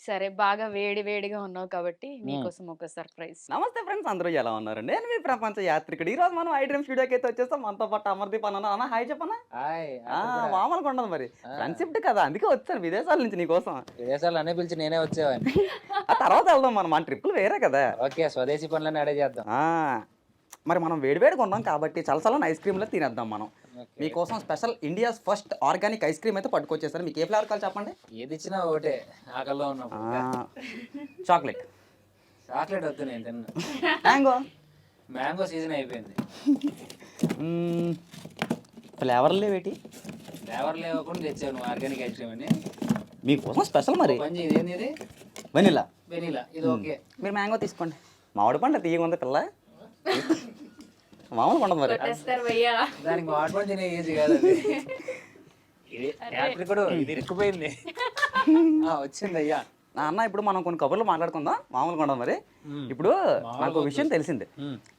సరే బాగా వేడి వేడిగా ఉన్నావు కాబట్టి హ్మ్. నీకోసం ఒక సర్ప్రైజ్. నమస్తే ఫ్రెండ్స్ అందరూ ఎలా ఉన్నారు? నేను మీ ప్రపంచ యాత్రికుడు. ఈరోజు మనం ఐ డ్రీమ్ స్టూడియోకి అయితే వచ్చేస్తాం. మనతో పాటు అమర్దీప్ అన్న ఉన్నారు. అన్న హాయ్ చెప్పన్నా. హాయ్! ఆ! అక్కడ కూడా మామూలుగా ఉండదు మరి. ఆ! ఫ్రెండ్‌షిప్ కదా! అందుకే వచ్చాను విదేశాల నుంచి నీకోసం. విదేశాలు నన్నే పిలిచి నేనే వచ్చేవాడిని. ఆ తర్వాత వెళ్దాం మనం. మన ట్రిప్పులు వేరే కదా! ఓకే. స్వదేశీ పనులన్నీ ఆడే చేద్దాం. ఆ! మరి మనం వేడి వేడిగా ఉన్నాం కాబట్టి చలచలని ఐస్ క్రీమ్‌లే తినేద్దాం మనం. ఓకే. మీకోసం special India's first organic ice cream అయితే పట్టుకొచ్చేసాను. మీకు ఏ ఫ్లేవర్ కావాలో చెప్పండి. ఏదిచ్చినా ఒకటే ఆకల్లో ఉన్నప్పుడు. చాక్లెట్. చాక్లెట్ వద్దు నేను తిన్ను. మ్యాంగో. మ్యాంగో సీజన్ అయిపోయింది. ఫ్లేవర్లు లేవేటి? ఫ్లేవర్ లేవకుండా తెచ్చావు నువ్వు ఆర్గానిక్ ఐస్ క్రీమ్ అని. మీకోసం స్పెషల్ మరి. పని చేయి. ఇదేంది ఇది? వెనిలా. వెనీలా. ఇది ఓకే. మీరు మ్యాంగో తీసుకోండి. మామిడి పండు తీయగా ఉంది పిల్ల. మామూలుగా ఉండదు మరి. కొట్టేస్తారు భయ్యా. దానికి వాడుకొని తినే ఏజ్ కాదు అది. ఇది యాత్రికుడు ఇది ఇరుక్కుపోయింది. వచ్చింది అయ్యా. నా అన్న ఇప్పుడు మనం కొన్ని కబుర్లు మాట్లాడుకుందాం. మామూలుగా ఉండదు మరి. ఇప్పుడు నాకు ఒక విషయం తెలిసింది.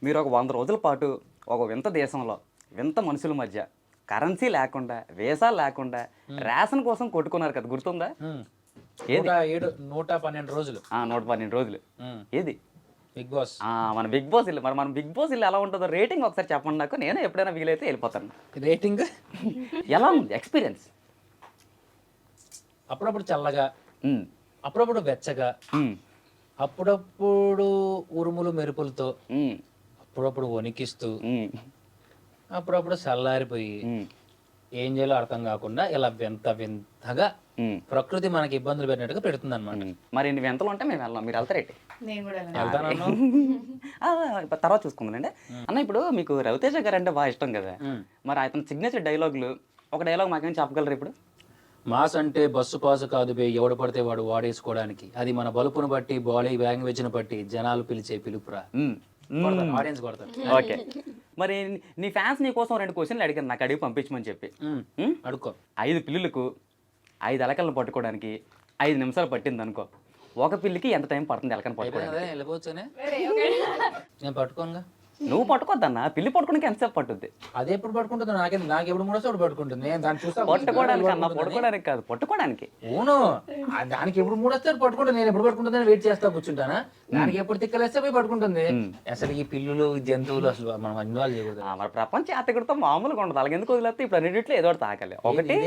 మీరు ఒక 100 రోజుల పాటు ఒక వింత దేశంలో వింత మనుషుల మధ్య కరెన్సీ లేకుండా వీసా లేకుండా రేషన్ కోసం కొట్టుకున్నారు కదా, గుర్తుందా? ఏది? 112 రోజులు. 112 రోజులు. ఏది? Big boss. మన బిగ్ బాస్ ఇల్లు. మరి మన బిగ్ బాస్ ఇల్లు ఎలా ఉంటుందో రేటింగ్ ఒకసారి చెప్పండి నాకు. నేను ఎప్పుడైనా వీలైతే వెళ్ళిపోతాను. రేటింగ్ ఎలా ఉంది ఎక్స్పీరియన్స్? అప్పుడప్పుడు చల్లగా, అప్పుడప్పుడు వెచ్చగా, అప్పుడప్పుడు ఉరుములు మెరుపులతో, అప్పుడప్పుడు వణికిస్తూ, అప్పుడప్పుడు చల్లారిపోయి ఏం చేయాలో అర్థం కాకుండా ఇలా వింత వింతగా ప్రకృతి మనకి ఇబ్బందులు పెట్టినట్టుగా పెడుతుంది అనమాట. మరి ఇన్ని వింతలు ఉంటే మేము వెళ్ళాం. మీరు వెళ్తారేంటి? నేను కూడా వెళ్తానన్నా తర్వాత చూసుకుందానండి. అన్న ఇప్పుడు మీకు రవితేజ గారు అంటే బాగా ఇష్టం కదా, మరి అతని సిగ్నేచర్ డైలాగులు ఒక డైలాగ్ మాకేం చెప్పగలరు ఇప్పుడు? మాస్ అంటే బస్సు పాసు కాదు బే, ఎవడు పడితే వాడు వాడేసుకోవడానికి, అది మన బలుపును బట్టి బాడీ లాంగ్వేజ్ని బట్టి జనాలు పిలిచే పిలుపురా. ఆడియన్స్ కొడతారు. ఓకే. మరి నీ ఫ్యాన్స్ నీ కోసం 2 క్వశ్చన్లు అడిగాను, నాకు అడిగి పంపించమని చెప్పి. అడుక్కో. 5 పిల్లులకు 5 ఎలకలను పట్టుకోవడానికి 5 నిమిషాలు పట్టింది అనుకో. ఒక పిల్లికి ఎంత టైం పడుతుంది ఎలకని పట్టుకోవడానికి? వెళ్ళిపోవచ్చునే. నేను పట్టుకోనుగా. నువ్వు పట్టుకోద్దన్నా, పిల్లి పట్టుకోవడానికి ఎంతసేపు పట్టుద్ది? అది ఎప్పుడు పట్టుకుంటుంది నాకు ఎప్పుడు మూడో చోటు పట్టుకుంటుంది. నేను దాన్ని చూస్తా. పట్టుకోవడానికి అన్న, పట్టుకోవడానికి కాదు, పట్టుకోవడానికి. అవును, దానికి ఎప్పుడు మూడొస్తారు పట్టుకుంటుంది. నేను ఎప్పుడు పట్టుకుంటుందని వెయిట్ చేస్తా కూర్చుంటానా? దానికి ఎప్పుడు తిక్కలేస్తే పోయి పట్టుకుంటుంది. అసలు ఈ పిల్లులు జంతువులు అసలు మనం ఇన్వాల్వ్ చేయకూడదు. మరి ప్రపంచ యాత్రికుడితో మామూలుగా ఉండదు. అలాగే ఎందుకు వదిలేస్తే ఇప్పుడు అన్నింటిలో ఏదో ఒకటి తాకాలి. ఒకటి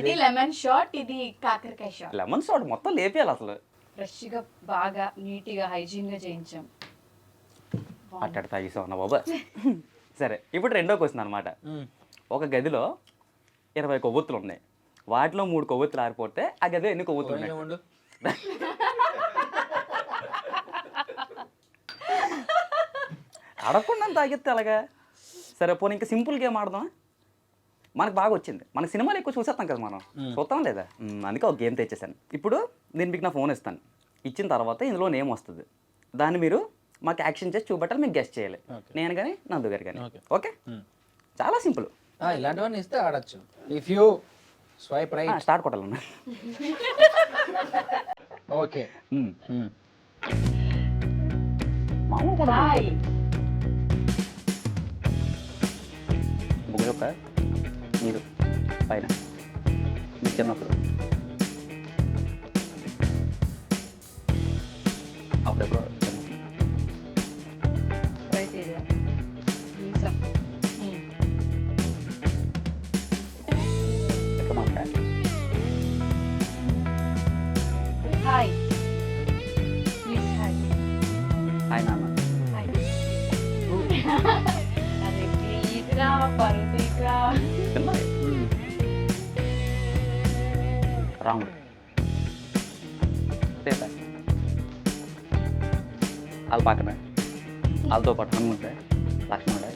ఇది లెమన్ షాట్, ఇది కాకరకాయ షాట్. లెమన్ షాట్ మొత్తం లేపేయాలి అసలు. ఫ్రెష్ గా బాగా నీట్ గా హైజీన్ గా చేయించాం. అట్టడి తాగిసావు అన్న బాబా. సరే, ఇప్పుడు రెండో క్వశ్చన్ అనమాట. ఒక గదిలో 20 కొవ్వొత్తులు ఉన్నాయి. వాటిలో 3 కొవ్వొత్తులు ఆరిపోతే ఆ గదిలో ఎన్ని కొవ్వొత్తులు ఉన్నాయి? అడగకుండా తాగితే అలాగా. సరే పోనీ ఇంకా సింపుల్ గేమ్ ఆడదాం. మనకు బాగా వచ్చింది. మన సినిమాలు ఎక్కువ చూసేస్తాం కదా మనం, చూస్తాం లేదా? అందుకే ఒక గేమ్ తెచ్చేసాను. ఇప్పుడు నేను మీకు నా ఫోన్ ఇస్తాను. ఇచ్చిన తర్వాత ఇందులో నేమ్ వస్తుంది. దాన్ని మీరు మాకు యాక్షన్ చేసి చూపెట్టాలి, మీకు గెస్ట్ చేయాలి. నేను కానీ నందు గారు కానీ. ఓకే, చాలా సింపుల్. ఇలాంటివన్నీ ఇస్తే ఆడచ్చు. If you swipe right start కొట్టాలన్నా. ఓకే. మామూలు కూడా బుగ్గ మీరు పైన మీరు చిన్నప్పుడు అప్పుడెప్పుడు హాయ్ హాయ్ హాయ్ నాన్న. అదే ప్లీజ్ రా పరుదీగా. రాముడు, సీత, వాళ్ళ పక్కన వాళ్ళతో పాటు హనుమంతుడే, లక్ష్మణుడే,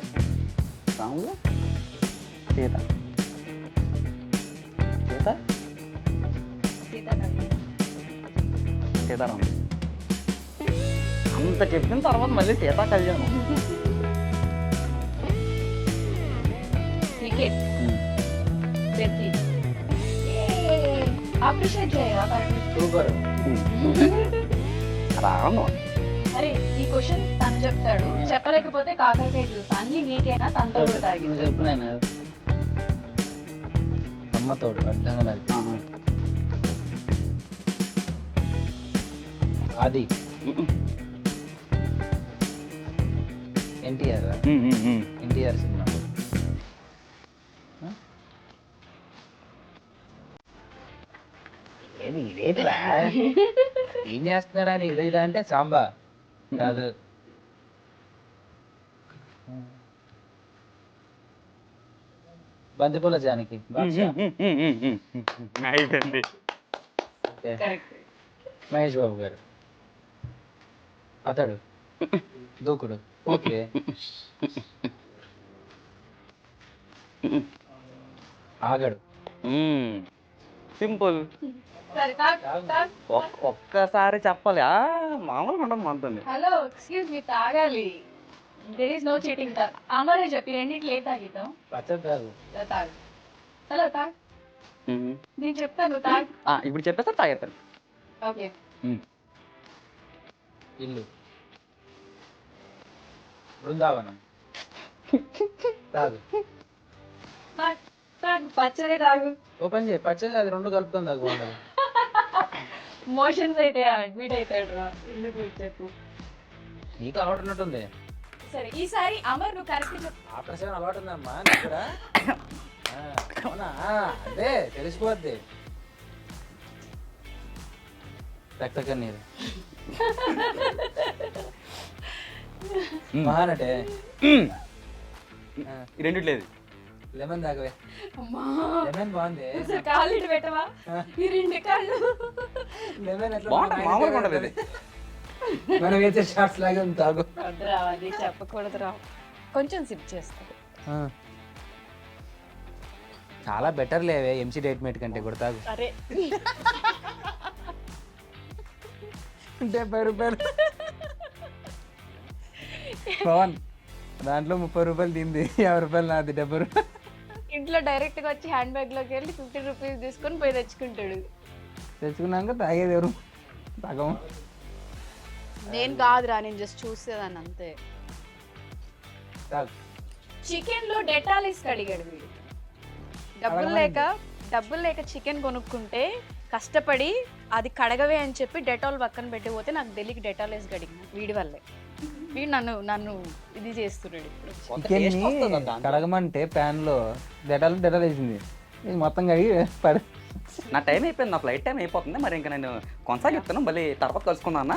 రాముడు, సీత, సీత, సీతారాముడు. అంత చెప్పిన తర్వాత మళ్ళీ సీతా కళ్యాణం. క్రికెట్ అప్రిషియేట్ చేయరా? సూపర్. రాము. అరే ఈ క్వశ్చన్ తను చెప్తాడు, చెప్పలేకపోతే కాకరకాయ జ్యూస్. అన్ని నీకేనా? తనతో కూడా తాగి చెప్పు నేను. అమ్మతోడు అర్థంగా అది ఎన్టీఆర్ ఎన్టీఆర్ సినిమా ఏది ఇదేదిరా ఏం చేస్తున్నాడా ఇదేదా అంటే సాంబా కాదు బంతిపూల జానకి అయిపోయింది. ఓకే. మహేష్ బాబు గారు అతడు దూకుడు ఓకే ఆగడు సింపుల్. సరే తాగు, తాగు. ఒక్కసారి చెప్పాలి. మామూలుగా ఉండదు మనతోని. హలో ఎక్స్క్యూజ్ మీ, తాగాలి. There is no cheating. అమరే చెప్పి రెండింటిలో ఏ తాగిద్దాం? పచ్చడి కాదు తాగు. హలో తాగు, నేను చెప్తాను తాగు. ఇప్పుడు చెప్పేస్తా తాగేస్తాను. ఓకే. ఇల్లు బృందావనం తాగు తాగు, తాగు. పచ్చడి తాగు. ఓపెన్ చేయి పచ్చడి అది రెండు కలుపుతుంది అది బాగుండదు మోషన్స్ అయితే అడ్మిట్ అవుతాడు రా. ఎందుకు చెప్పు. నీకు అలవాటు ఉన్నట్టుంది సరే ఈసారి అమర్ నువ్వు కరెక్ట్ చెప్పు. ఆఫ్టర్ 7 అలవాటు ఉందమ్మా నీకు కూడా అవునా అదే తెలిసిపోద్ది రక్త కన్నీరు మహానటే ఈ రెండు లేదు. లెమన్ తాగవే అమ్మా లెమన్ బాగుంది ఒకసారి కాళ్ళు ఇటు పెట్టవా? ఈ రెండు కాళ్ళు. లెమన్ ఎట్లా బాగుంటుంది, మామూలుగా ఉండదు ఇది. మనం వేసే షార్ట్స్ లాగే ఉంది తాగు వద్దురా, అది చెప్పకూడదురా. కొంచెం సిప్ చేస్తాడు. చాలా బెటర్ లేవే ఎంసీ డేట్ మేట్ కంటే కూడా తాగు అరే 70 రూపాయలు పవన్ దాంట్లో 30 రూపాయలు తింది 50 రూపాయలు నాది 70 రూపాయలు ఇంట్లో డైరెక్ట్ గా వచ్చి హ్యాండ్ బ్యాగ్ లోకి వెళ్ళి 50 రూపీస్ తీసుకొని పోయి తెచ్చుకుంటాడు. తెచ్చుకున్నాక తాగేది ఎవరు సగం నేను కాదురా, నేను జస్ట్ చూసేదాన్ని అంతే. తాగు చికెన్ లో డెటాలిస్ కడిగాడు వీడు. డబ్బులు లేక చికెన్ కొనుక్కుంటే కష్టపడి అది కడగవే అని చెప్పి డెటాల్ పక్కన పెట్టి పోతే నాకు తెలియక డెటాల్ వేసి కడిగిన వీడి వల్లే. వీడు నన్ను ఇది చేస్తున్నాడు ఇప్పుడు. చికెన్ని కడగమంటే ప్యాన్ లో డెటాల్ వేసింది ఇది మొత్తం కడిగి పడు నా టైం అయిపోయింది, నా ఫ్లైట్ టైం అయిపోతుంది. మరి ఇంకా నేను కొనసాగిస్తాను, మళ్ళీ తర్వాత కలుసుకుందాం అన్న.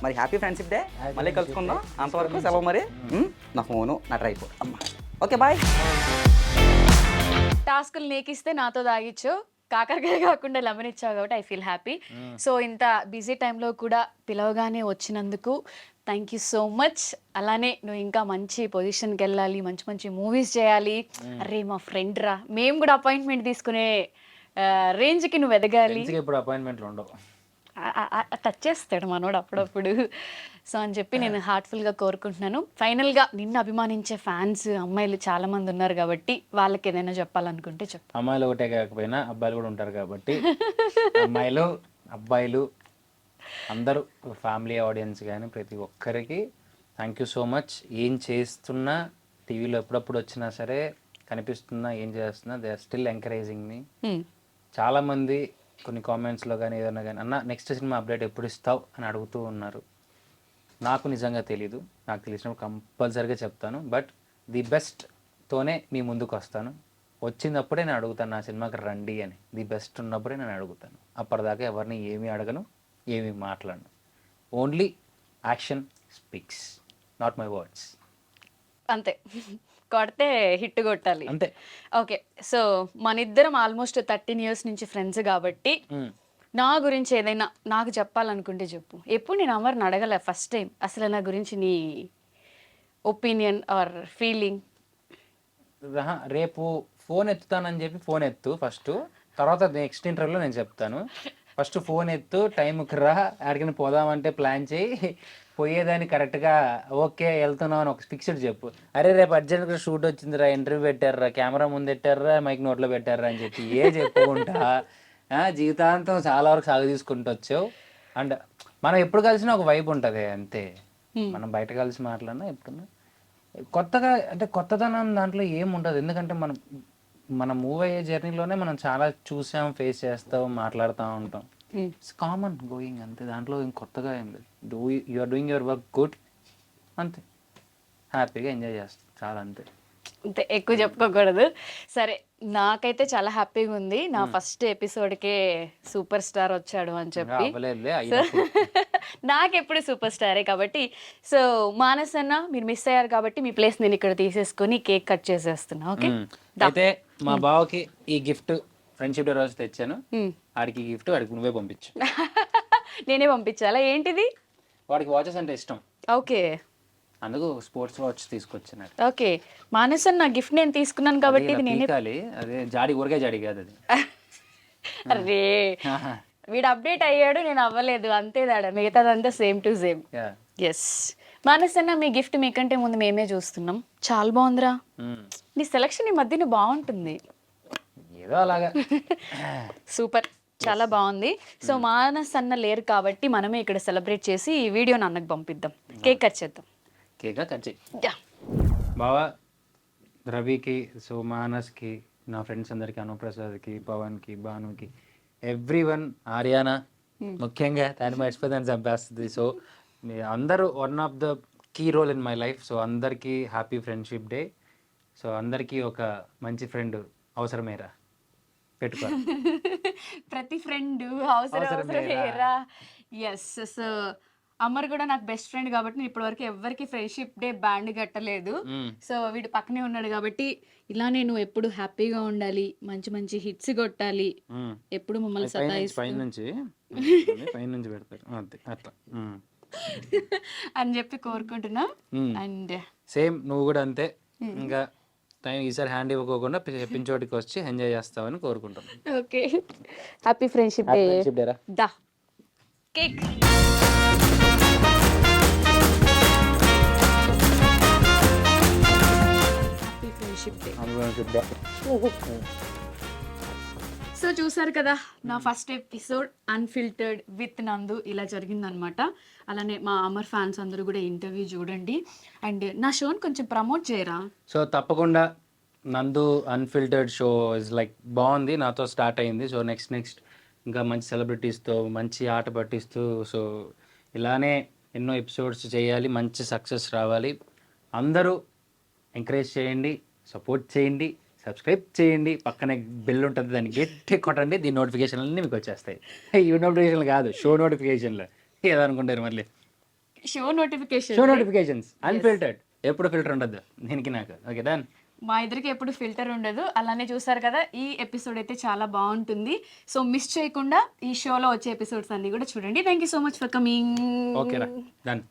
మరి హ్యాపీ ఫ్రెండ్షిప్ డే, మళ్ళీ కలుసుకుందాం. అంతవరకు సెలవు మరి. నా ఫోను నా ట్రైపోర్డ్ అమ్మ. Okay bye. టాస్కులు నీకిస్తే నాతో తాగిచ్చు, కాకరకాయ కాకుండా లెమన్ ఇచ్చావు కాబట్టి ఐ ఫీల్ హ్యాపీ. సో ఇంత బిజీ టైంలో కూడా పిలవగానే వచ్చినందుకు థ్యాంక్ యూ సో మచ్. అలానే నువ్వు ఇంకా మంచి పొజిషన్కి వెళ్ళాలి, మంచి మంచి మూవీస్ చేయాలి. అరే మా ఫ్రెండ్ రా, మేము కూడా అపాయింట్మెంట్ తీసుకునే రేంజ్కి నువ్వు ఎదగాలి. ఇప్పుడు అపాయింట్మెంట్లు ఉండవు, టచ్ చేస్తాడు మనోడు అప్పుడప్పుడు. సో అని చెప్పి నేను హార్ట్ఫుల్గా కోరుకుంటున్నాను. ఫైనల్గా నిన్ను అభిమానించే ఫ్యాన్స్ అమ్మాయిలు చాలా మంది ఉన్నారు కాబట్టి వాళ్ళకి ఏదైనా చెప్పాలనుకుంటే చెప్పు. అమ్మాయిలు ఒకటే కాకపోయినా అబ్బాయిలు కూడా ఉంటారు కాబట్టి అమ్మాయిలు అబ్బాయిలు అందరూ ఫ్యామిలీ ఆడియన్స్ కానీ ప్రతి ఒక్కరికి థ్యాంక్ యూ సో మచ్. ఏం చేస్తున్నా టీవీలో ఎప్పుడప్పుడు వచ్చినా సరే కనిపిస్తున్నా ఏం చేస్తున్నా they are still encouraging me. చాలామంది కొన్ని కామెంట్స్లో కానీ ఏదైనా కానీ అన్న నెక్స్ట్ సినిమా అప్డేట్ ఎప్పుడు ఇస్తావు అని అడుగుతూ ఉన్నారు. నాకు నిజంగా తెలీదు, నాకు తెలిసినప్పుడు కంపల్సరీగా చెప్తాను. బట్ ది బెస్ట్తోనే మీ ముందుకు వస్తాను. వచ్చినప్పుడే నేను అడుగుతాను నా సినిమాకి రండి అని. ది బెస్ట్ ఉన్నప్పుడే నేను అడుగుతాను. అప్పటిదాకా ఎవరిని ఏమీ అడగను, ఏమీ మాట్లాడను. Only action speaks, not my words. అంతే, కొడితే హిట్ కొట్టాలి అంతే. ఓకే, సో మన ఇద్దరం ఆల్మోస్ట్ 13 years నుంచి ఫ్రెండ్స్ కాబట్టి నా గురించి ఏదైనా నాకు చెప్పాలనుకుంటే చెప్పు. ఎప్పుడు నేను అమర్ని అడగలే, ఫస్ట్ టైం అసలు నా గురించి నీ ఒపీనియన్ ఆర్ ఫీలింగ్. రేపు ఫోన్ ఎత్తుతానని చెప్పి ఫోన్ ఎత్తు ఫస్ట్, తర్వాత నెక్స్ట్ ఇంటర్వ్యూలో నేను చెప్తాను. ఫస్ట్ ఫోన్ ఎత్తు, టైంకి రా, ఎక్కడికైనా పోదామంటే ప్లాన్ చేయి, పోయేదాన్ని కరెక్ట్గా ఓకే వెళ్తున్నావు అని ఒక ఫిక్స్డ్ చెప్పు. అరే రేపు అర్జెంట్గా షూట్ వచ్చిందిరా, ఇంటర్వ్యూ పెట్టారా, కెమెరా ముందు పెట్టారా, మైక్ నోట్లో పెట్టారా అని చెప్పి చెప్పుకుంటా జీవితాంతం చాలా వరకు సాగు తీసుకుంటూ వచ్చావు. అండ్ మనం ఎప్పుడు కలిసినా ఒక వైబ్ ఉంటుంది అంతే. మనం బయట కలిసి మాట్లాడినా ఎప్పుడున్నా కొత్తగా అంటే కొత్తదనం దాంట్లో ఏముండదు. ఎందుకంటే మనం మూవ్ అయ్యే జర్నీలోనే మనం చాలా చూసాం, ఫేస్ చేస్తాం, మాట్లాడుతూ ఉంటాం. ఇట్స్ కామన్ గోయింగ్ అంతే, దాంట్లో ఏం కొత్తగా ఏం లేదు. You are doing your work good అంతే, హ్యాపీగా ఎంజాయ్ చేస్తాం చాలా అంతే. అంతే, ఎక్కువ చెప్పుకోకూడదు. సరే, నాకైతే చాలా హ్యాపీగా ఉంది నా ఫస్ట్ ఎపిసోడ్కే సూపర్ స్టార్ వచ్చాడు అని చెప్పి. అవ్వలేదులే సో అయినప్పుడు. నాకెప్పుడు సూపర్ స్టారే కాబట్టి. సో మానస్ అన్న, మీరు మిస్ అయ్యారు కాబట్టి మీ ప్లేస్ నేను ఇక్కడ తీసేసుకొని కేక్ కట్ చేసేస్తున్నా. ఓకే, అయితే మా బావకి ఈ గిఫ్ట్ ఫ్రెండ్షిప్ డే రోజు తెచ్చాను, ఆడికి గిఫ్ట్ వాడికి నువ్వే పంపించు. నేనే పంపించాలా? ఏంటిది? వాడికి వాచెస్ అంటే ఇష్టం, ఓకే అందుకు స్పోర్ట్స్ వాచ్ తీసుకొచ్చినాడు. ఓకే, మానస్ అన్న గిఫ్ట్ నేను తీసుకున్నాను కాబట్టి ఇది నేనే. పీకాలి, అదే జాడి ఊరికే జాడి కాదు అది. అరే, వీడు అప్డేట్ అయ్యాడు, నేను అవ్వలేదు, అంతే దాడా, మిగతాదంతా same to same. Yeah. Yes, Manas అన్న మీ గిఫ్ట్ మీకంటే ముందు మేమే చూస్తున్నాం, చాలా బాగుందిరా. నీ సెలక్షన్ ఈ మధ్యన బాగుంటుంది. ఏదో అలాగా. సూపర్, చాలా బాగుంది. సో మానస్ అన్న లేరు కాబట్టి మనమే ఇక్కడ సెలబ్రేట్ చేసి ఈ వీడియోని అన్నకు పంపిద్దాం, కేక్ కట్ చేద్దాం. కేక్గా కట్ చేయి. యా, బావా, రవికి, సో మానస్కి, నా ఫ్రెండ్స్ అందరికి, అనుప్రసాద్కి, పవన్కి, భానుకి, ఎవ్రీవన్, ఆర్యానా ముఖ్యంగా, దాన్ని మర్చిపోతాను చంపేస్తుంది. సో మీ అందరూ one of the key role in my life. So అందరికీ హ్యాపీ ఫ్రెండ్షిప్ డే. సో అందరికీ ఒక మంచి ఫ్రెండ్ అవసరమేరా, పెట్టుకో. ప్రతి ఫ్రెండ్ అవసరమేరా. ఎస్, సో అమర్ కూడా నాకు బెస్ట్ ఫ్రెండ్ కాబట్టి నేను ఇప్పటివరకు ఎవరికి ఫ్రెండ్షిప్ డే బ్యాండ్ కట్టలేదు. సో వీడు పక్కనే ఉన్నాడు కాబట్టి ఇలా నేను ఎప్పుడు హ్యాపీగా ఉండాలి, మంచి మంచి హిట్స్ కొట్టాలి, ఎప్పుడు మమ్మల్ని సతాయిస్తూ పైనుంచి పెడతారు అంతే అట్లా అని చెప్పి కోరుకుంటున్నా. అండ్ సేమ్ నువ్వు కూడా అంతే, ఇంకా టైం ఈసారి హ్యాండ్ ఇవ్వకోకుండా చెప్పించోటికి వచ్చి ఎంజాయ్ చేస్తావని కోరుకుంటాం. Okay, happy friendship day. Friendship డేరా. దా cake. Happy friendship day. So చూసారు కదా నా ఫస్ట్ ఎపిసోడ్ అన్ఫిల్టర్డ్ విత్ నందు ఇలా జరిగిందనమాట. అలానే మా అమర్ ఫ్యాన్స్ అందరూ కూడా ఇంటర్వ్యూ చూడండి అండ్ నా షోని కొంచెం ప్రమోట్ చేయరా. సో తప్పకుండా నందు అన్ఫిల్టర్డ్ షో ఇస్ లైక్ బాగుంది, నాతో స్టార్ట్ అయింది. సో నెక్స్ట్ ఇంకా మంచి సెలబ్రిటీస్తో మంచి ఆట పట్టిస్తూ, సో ఇలానే ఎన్నో ఎపిసోడ్స్ చేయాలి, మంచి సక్సెస్ రావాలి. అందరూ ఎంకరేజ్ చేయండి, సపోర్ట్ చేయండి, సబ్స్క్రైబ్ చేయండి, పక్కనే బెల్ ఉంటుంది దాన్ని గట్టి కొట్టండి, దీని నోటిఫికేషన్లు అన్నీ మీకు వచ్చేస్తాయి. ఈ నోటిఫికేషన్లు కాదు, షో నోటిఫికేషన్లు. ఏదనుకుంటారు మళ్ళీ, show notification, show notifications unfiltered, ఎప్పుడు ఫిల్టర్ ఉండదు దీనికి నాకు. Okay done. మా ఇద్దరికి ఎప్పుడు ఫిల్టర్ ఉండదు. అలానే చూసారు కదా ఈ ఎపిసోడ్ అయితే చాలా బాగుంటుంది. సో మిస్ చేయకుండా ఈ షోలో వచ్చే ఎపిసోడ్స్ అన్ని కూడా చూడండి. Thank you so much for coming. ఓకేరా, డన్.